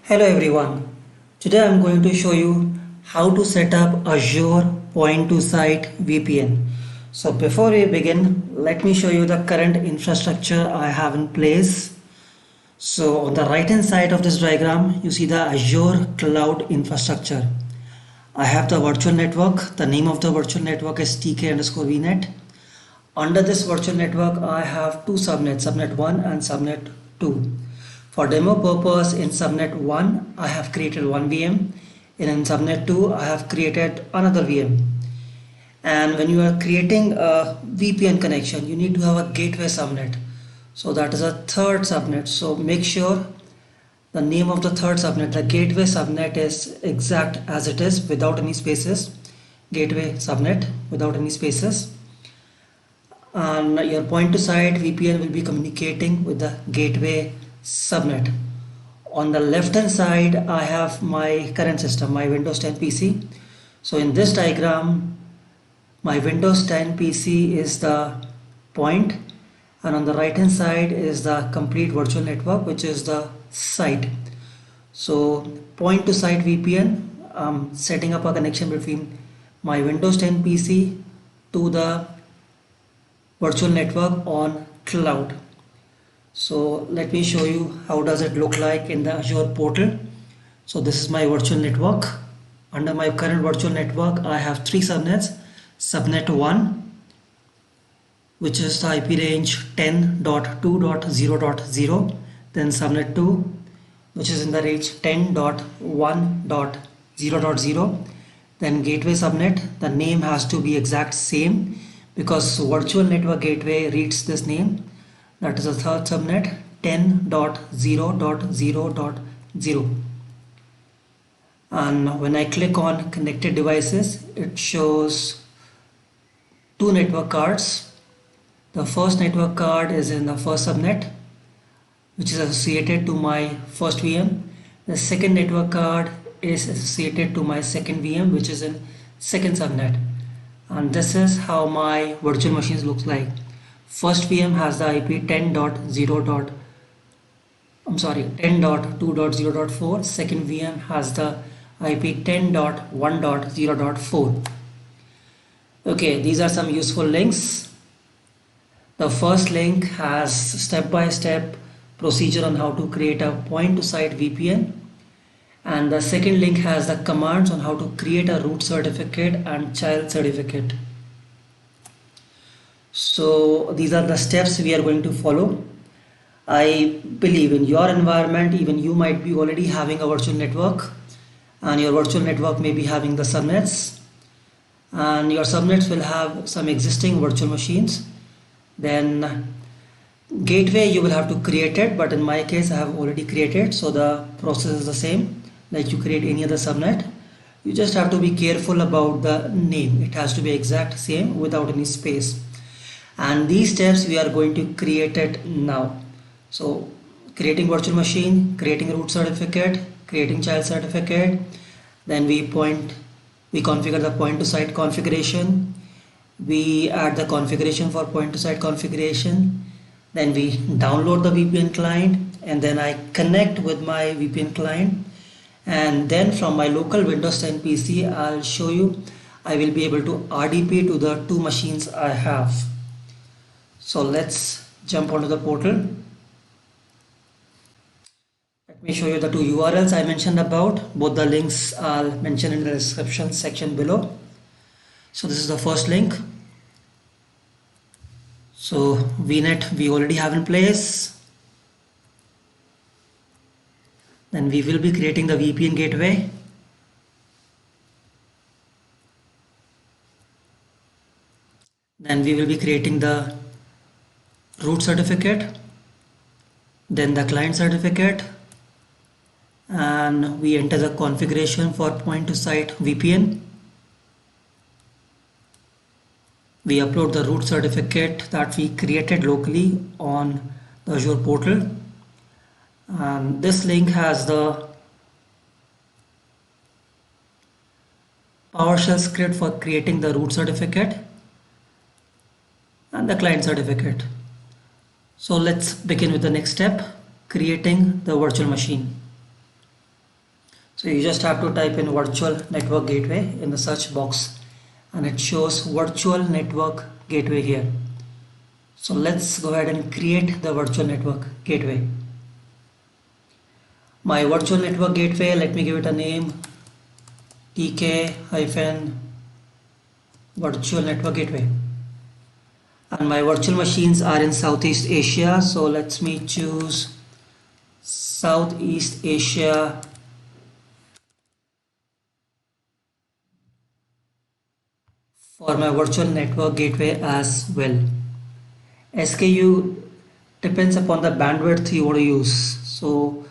Hello everyone. Today I'm going to show you how to set up Azure Point to Site VPN. So before we begin, let me show you the current infrastructure I have in place. So on the right hand side of this diagram, you see the Azure Cloud Infrastructure. I have the virtual network. The name of the virtual network is TK_VNet. Under this virtual network, I have two subnets, subnet 1 and subnet 2. For demo purpose, in subnet 1, I have created one VM, and in subnet 2, I have created another VM. And when you are creating a VPN connection, you need to have a gateway subnet. So that is a third subnet. So make sure the name of the third subnet, the gateway subnet, is exact as it is without any spaces. Gateway subnet without any spaces. And your point to site VPN will be communicating with the gateway subnet. On the left hand side, I have my current system, my Windows 10 PC. So in this diagram, my Windows 10 PC is the point, and on the right hand side is the complete virtual network, which is the site. So point to site VPN, setting up a connection between my Windows 10 PC to the virtual network on cloud. So let me show you how does it look like in the Azure portal. So this is my virtual network. Under my current virtual network, I have three subnets. Subnet 1, which is the IP range 10.2.0.0. Then subnet 2, which is in the range 10.1.0.0. Then gateway subnet, the name has to be exact same because virtual network gateway reads this name. That is the third subnet, 10.0.0.0. And when I click on connected devices, it shows two network cards. The first network card is in the first subnet, which is associated to my first VM. The second network card is associated to my second VM, which is in second subnet. And this is how my virtual machines looks like. First VM has the IP 10.2.0.4. Second VM has the IP 10.1.0.4. Okay, these are some useful links. The first link has step-by-step procedure on how to create a point-to-site VPN, and the second link has the commands on how to create a root certificate and child certificate. So these are the steps we are going to follow. I believe in your environment, even you might be already having a virtual network, and your virtual network may be having the subnets, and your subnets will have some existing virtual machines. Then gateway, you will have to create it, but in my case I have already created, so the process is the same like you create any other subnet. You just have to be careful about the name. It has to be exact same without any space. And these steps we are going to create it now. So creating virtual machine, creating root certificate, creating child certificate, then we configure the point to site configuration, we add the configuration for point to site configuration, then we download the VPN client, and then I connect with my VPN client, and then from my local Windows 10 PC I'll show you I will be able to RDP to the two machines I have. So let's jump onto the portal. Let me show you the two URLs I mentioned about. Both the links I'll mention in the description section below. So this is the first link. So VNet we already have in place. Then we will be creating the VPN gateway. Then we will be creating the root certificate, then the client certificate, and we enter the configuration for point to site VPN. We upload the root certificate that we created locally on the Azure portal. This link has the PowerShell script for creating the root certificate and the client certificate. So let's begin with the next step, creating the virtual machine. So you just have to type in virtual network gateway in the search box and it shows virtual network gateway here. So let's go ahead and create the virtual network gateway. My virtual network gateway, let me give it a name, TK-virtual network gateway. And my virtual machines are in Southeast Asia, so let me choose Southeast Asia for my virtual network gateway as well. SKU depends upon the bandwidth you want to use. So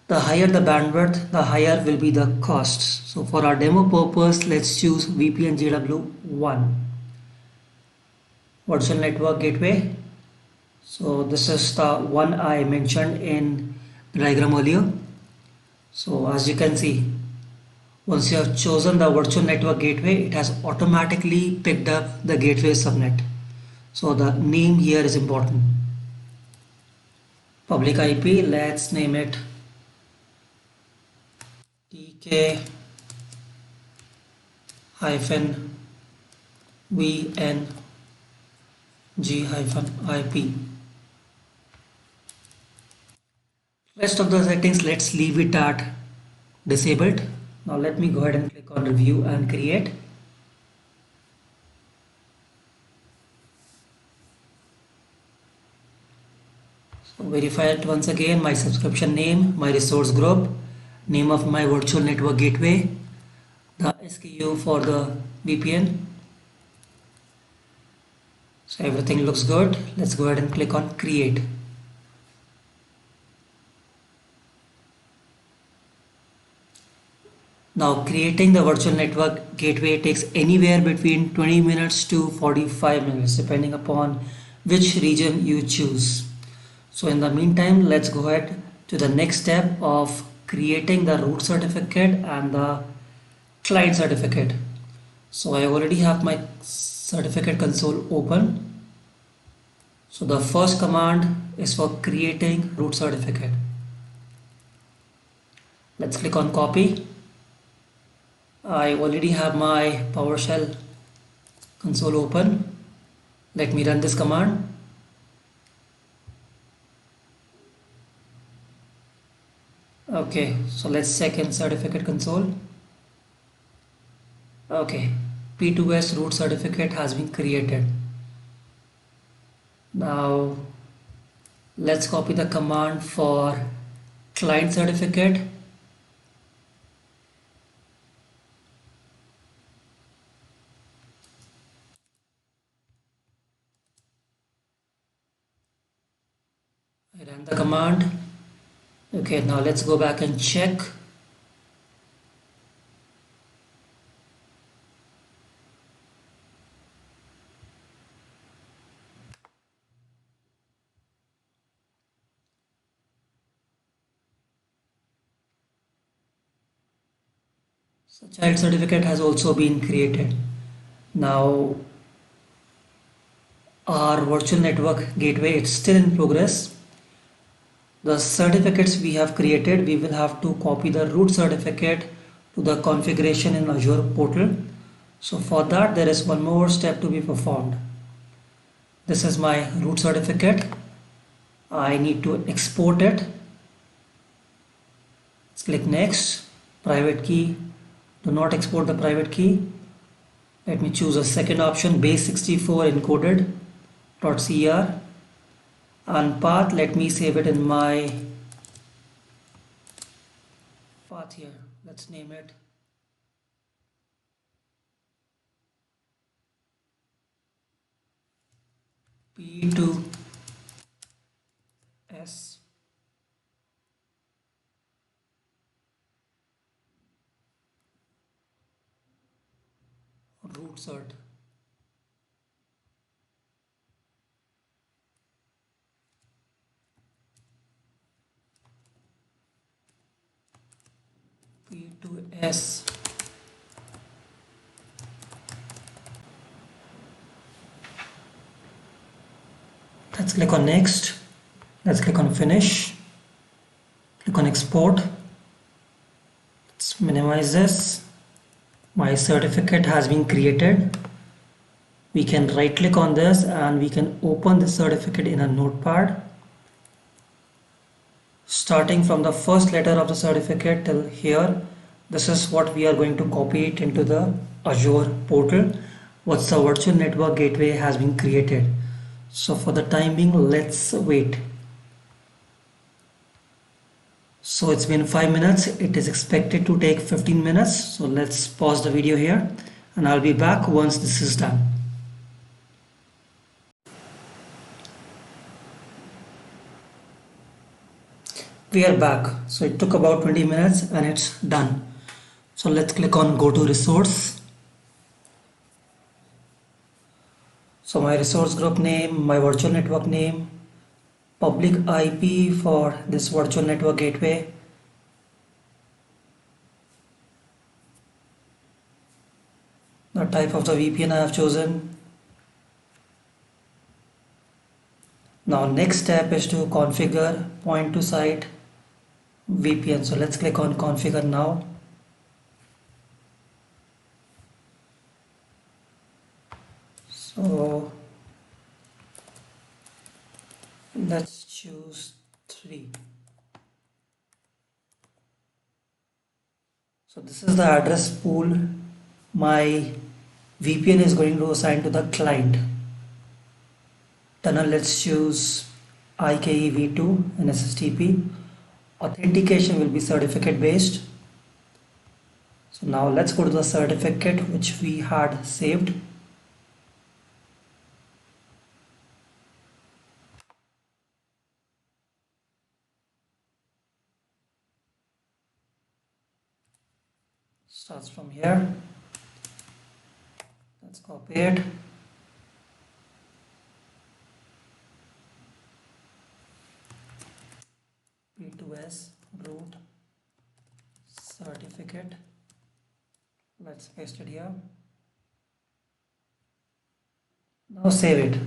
the higher the bandwidth, the higher will be the cost. So for our demo purpose, let's choose VPN GW1 virtual network gateway. So this is the one I mentioned in the diagram earlier. So as you can see, once you have chosen the virtual network gateway, it has automatically picked up the gateway subnet. So the name here is important. Public IP, let's name it TK VN G-IP. Rest of the settings, let's leave it at disabled. Now let me go ahead and click on review and create. So verify it once again, my subscription name, my resource group, name of my virtual network gateway, the SKU for the VPN. So everything looks good. Let's go ahead and click on create. Now creating the virtual network gateway takes anywhere between 20 minutes to 45 minutes depending upon which region you choose. So in the meantime, let's go ahead to the next step of creating the root certificate and the client certificate. So I already have my certificate console open. So the first command is for creating root certificate. Let's click on copy. I already have my PowerShell console open. Let me run this command. Okay, so let's check in certificate console. Okay, P2S root certificate has been created. Now let's copy the command for client certificate. I ran the command. Okay, now let's go back and check. So child certificate has also been created. Now our virtual network gateway, it's still in progress. The certificates we have created, we will have to copy the root certificate to the configuration in Azure portal. So for that, there is one more step to be performed. This is my root certificate. I need to export it. Let's click next. Private key. Do not export the private key. Let me choose a second option, base64 encoded.cer. And path, let me save it in my path here. Let's name it P2S root cert. P2S let's click on next. Let's click on finish. Click on export. minimize this. My certificate has been created. We can right click on this and we can open the certificate in a notepad. Starting from the first letter of the certificate till here, this is what we are going to copy it into the Azure portal. What's the virtual network gateway has been created. So for the time being, let's wait. So it's been 5 minutes. It is expected to take 15 minutes. So let's pause the video here and I'll be back once this is done. We are back. So it took about 20 minutes and it's done. So let's click on go to resource. So my resource group name, my virtual network name, public IP for this virtual network gateway, the type of the VPN I have chosen. Now next step is to configure point to site VPN. So let's click on configure now. So let's choose 3. So this is the address pool my VPN is going to assign to the client. Tunnel, let's choose IKEv2 and SSTP. Authentication will be certificate based. So now let's go to the certificate which we had saved. Starts from here. Let's copy it. P2S root certificate. Let's paste it here. Now save it.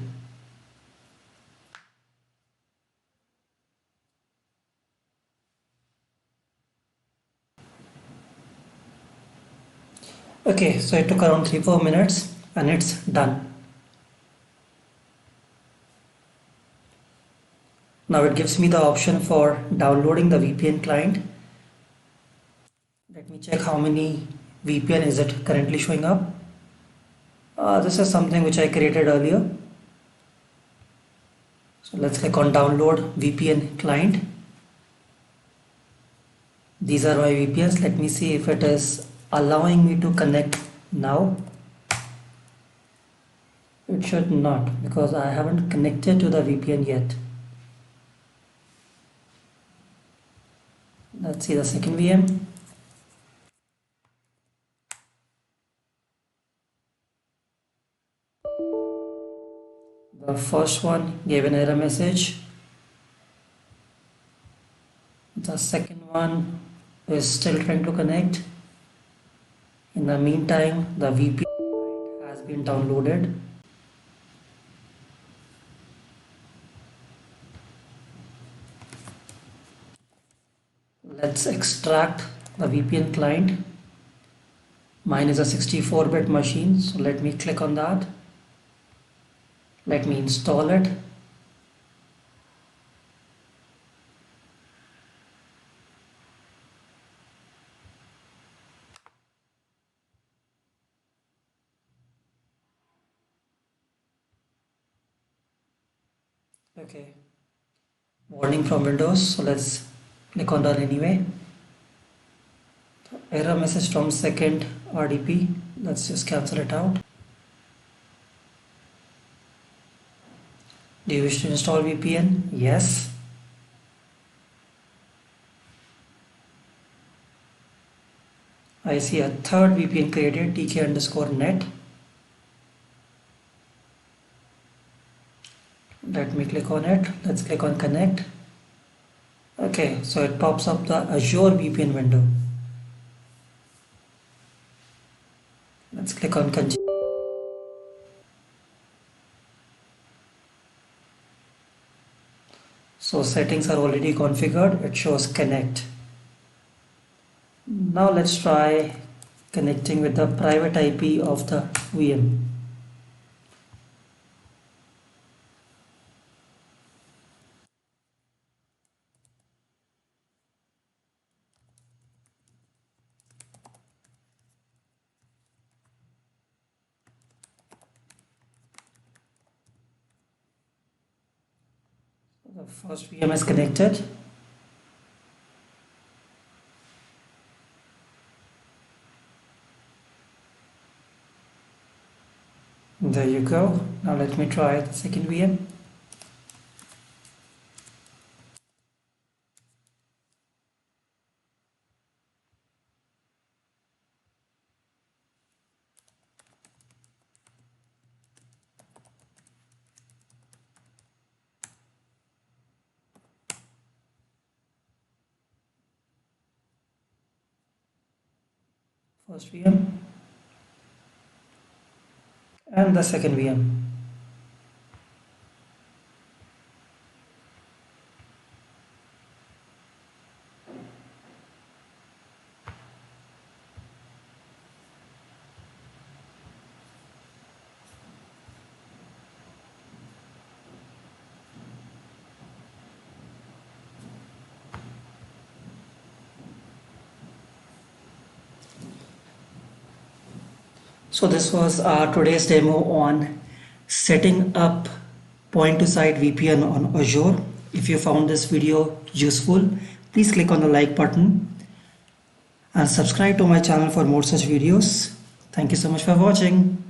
Okay, so it took around 3-4 minutes and it's done. Now it gives me the option for downloading the VPN client. Let me check how many VPN is it currently showing up. This is something which I created earlier. So let's click on download VPN client. These are my VPNs. Let me see if it is allowing me to connect now. It should not, because I haven't connected to the VPN yet. Let's see the second VM. The first one gave an error message. The second one is still trying to connect. In the meantime, the VPN has been downloaded. Let's extract the VPN client. Mine is a 64-bit machine, so let me click on that. Let me install it. Okay, warning from Windows, so let's click on Run anyway. Error message from second RDP. Let's just cancel it out. Do you wish to install VPN? Yes. I see a third VPN created, tk_net. Let me click on it. Let's click on connect. Okay, so it pops up the Azure VPN window. Let's click on continue. So settings are already configured. It shows connect. Now let's try connecting with the private IP of the VM. The first VM is connected. There you go. Now let me try the second VM. First VM and the second VM. So this was our today's demo on setting up point-to-site VPN on Azure. If you found this video useful, please click on the like button and subscribe to my channel for more such videos. Thank you so much for watching.